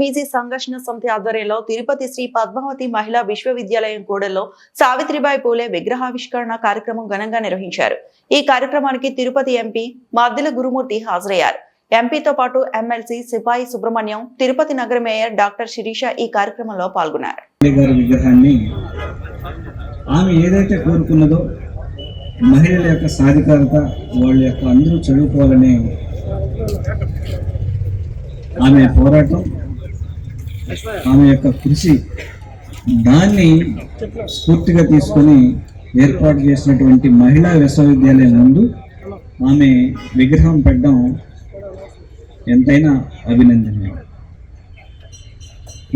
BC సంఘర్షణ సమితి ఆధ్వర్యంలో తిరుపతి శ్రీ పద్మావతి మహిళా విశ్వవిద్యాలయం కూడల్లో సావిత్రిబాయి పూలే విగ్రహావిష్కరణ కార్యక్రమం ఘనంగా నిర్వహించారు. ఈ కార్యక్రమానికి తిరుపతి ఎంపీ మద్దిల గురుమూర్తి హాజరయ్యారు. ఎంపీతో పాటు ఎమ్మెల్సీ సిపాయి సుబ్రహ్మణ్యం, తిరుపతి నగర మేయర్ డాక్టర్ శిరీష ఈ కార్యక్రమంలో పాల్గొన్నారు. ఆమె ఏదైతే కోరుకున్నదో మహిళల యొక్క సాధికారత, వాళ్ళ యొక్క అందరూ చదువుకోవాలనే ఆమె పోరాటం, ఆమె యొక్క కృషి, దాన్ని స్ఫూర్తిగా తీసుకొని ఏర్పాటు చేసినటువంటి మహిళా విశ్వవిద్యాలయం ముందు ఆమె విగ్రహం పెట్టడం ఎంతైనా అభినందనీయం.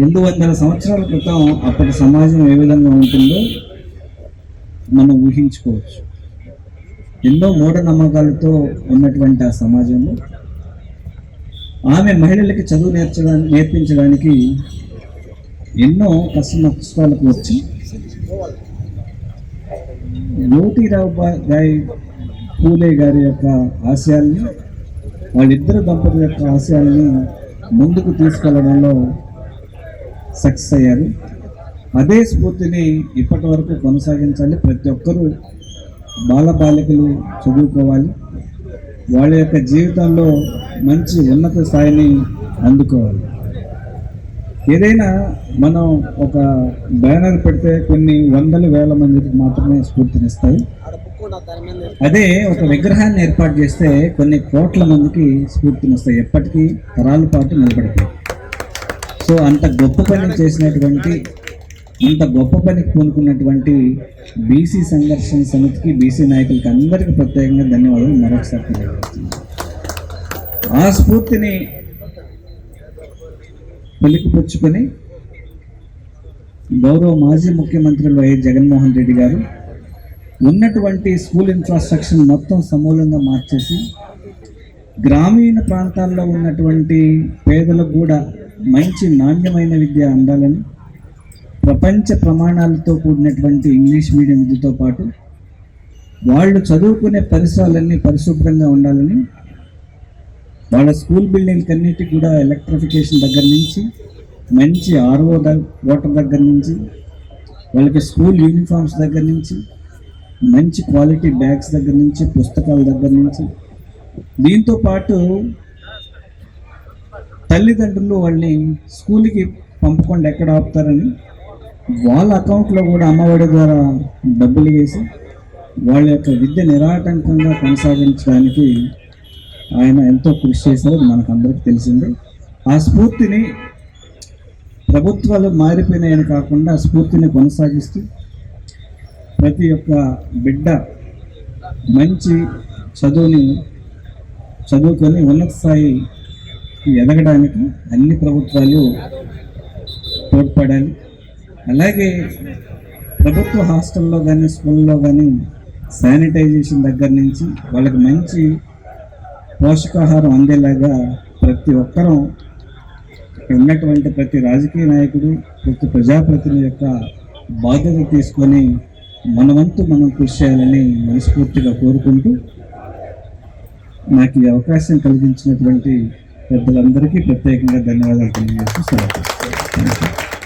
200 సంవత్సరాల క్రితం అప్పటి సమాజం ఏ విధంగా ఉంటుందో మనం ఊహించుకోవచ్చు. ఎన్నో మూఢనమ్మకాలతో ఉన్నటువంటి ఆ సమాజంలో ఆమె మహిళలకి చదువు నేర్పించడానికి ఎన్నో కష్టాలకు వచ్చి జ్యోతిరావు పూలే గారి యొక్క ఆశయాల్ని, వాళ్ళిద్దరు దంపతుల యొక్క ఆశయాల్ని ముందుకు తీసుకెళ్లడంలో సక్సెస్ అయ్యారు. అదే స్ఫూర్తిని ఇప్పటి వరకు కొనసాగించాలి. ప్రతి ఒక్కరూ బాలబాలికలు చదువుకోవాలి, వాళ్ళ యొక్క జీవితంలో మంచి ఉన్నత స్థాయిని అందుకోవాలి. ఏదైనా మనం ఒక బ్యానర్ పెడితే కొన్ని వందల వేల మందికి మాత్రమే స్ఫూర్తినిస్తాయి. అదే ఒక విగ్రహాన్ని ఏర్పాటు చేస్తే కొన్ని కోట్ల మందికి స్ఫూర్తినిస్తాయి, ఎప్పటికీ తరాల పాటు నిలబడతాయి. సో అంత గొప్ప పని చేసినటువంటి, అంత గొప్ప పనికి పూనుకున్నటువంటి బీసీ సంఘర్షణ సమితికి, బీసీ నాయకులకి అందరికీ ప్రత్యేకంగా ధన్యవాదాలు మరొకసారి తెలియజేస్తున్నాను. ఆ స్ఫూర్తిని పుచ్చుకొని గౌరవ మాజీ ముఖ్యమంత్రి వైఎస్ జగన్మోహన్ రెడ్డి గారు ఉన్నటువంటి స్కూల్ ఇన్ఫ్రాస్ట్రక్చర్ మొత్తం సమూలంగా మార్చేసి గ్రామీణ ప్రాంతాల్లో ఉన్నటువంటి పేదలకు కూడా మంచి నాణ్యమైన విద్య అందాలని, ప్రపంచ ప్రమాణాలతో కూడినటువంటి ఇంగ్లీష్ మీడియం విద్యతో పాటు వాళ్ళు చదువుకునే పరిసరాలన్నీ పరిశుభ్రంగా ఉండాలని, వాళ్ళ స్కూల్ బిల్డింగ్కి అన్నిటికీ కూడా ఎలక్ట్రిఫికేషన్ దగ్గర నుంచి, మంచి ఆర్ఓ వాటర్ దగ్గర నుంచి, వాళ్ళకి స్కూల్ యూనిఫామ్స్ దగ్గర నుంచి, మంచి క్వాలిటీ బ్యాగ్స్ దగ్గర నుంచి, పుస్తకాల దగ్గర నుంచి, దీంతో పాటు తల్లిదండ్రులు వాళ్ళని స్కూల్కి పంపకుండా ఎక్కడ ఆపుతారని వాళ్ళ అకౌంట్లో కూడా అమ్మఒడి ద్వారా డబ్బులు వేసి వాళ్ళ యొక్క విద్య నిరాటంకంగా కొనసాగించడానికి ఆయన ఎంతో కృషి చేశారు, మనకు అందరికీ తెలిసిందే. ఆ స్ఫూర్తిని ప్రభుత్వాలు మారిపోయినాయని కాకుండా ఆ స్ఫూర్తిని కొనసాగిస్తూ ప్రతి ఒక్క బిడ్డ మంచి చదువుకొని ఉన్నత స్థాయి ఎదగడానికి అన్ని ప్రభుత్వాలు తోడ్పడాలి. అలాగే ప్రభుత్వ హాస్టల్లో కానీ, స్కూల్లో కానీ శానిటైజేషన్ దగ్గర నుంచి వాళ్ళకి మంచి పోషకాహారం అందేలాగా ప్రతి ఒక్కరూ, ఉన్నటువంటి ప్రతి రాజకీయ నాయకుడు, ప్రతి ప్రజాప్రతినిధి యొక్క బాధ్యత తీసుకొని మనవంతు మనం కృషి చేయాలని మనస్ఫూర్తిగా కోరుకుంటూ, నాకు ఈ అవకాశం కలిగించినటువంటి పెద్దలందరికీ ప్రత్యేకంగా ధన్యవాదాలు తెలియజేస్తూ సెలవు.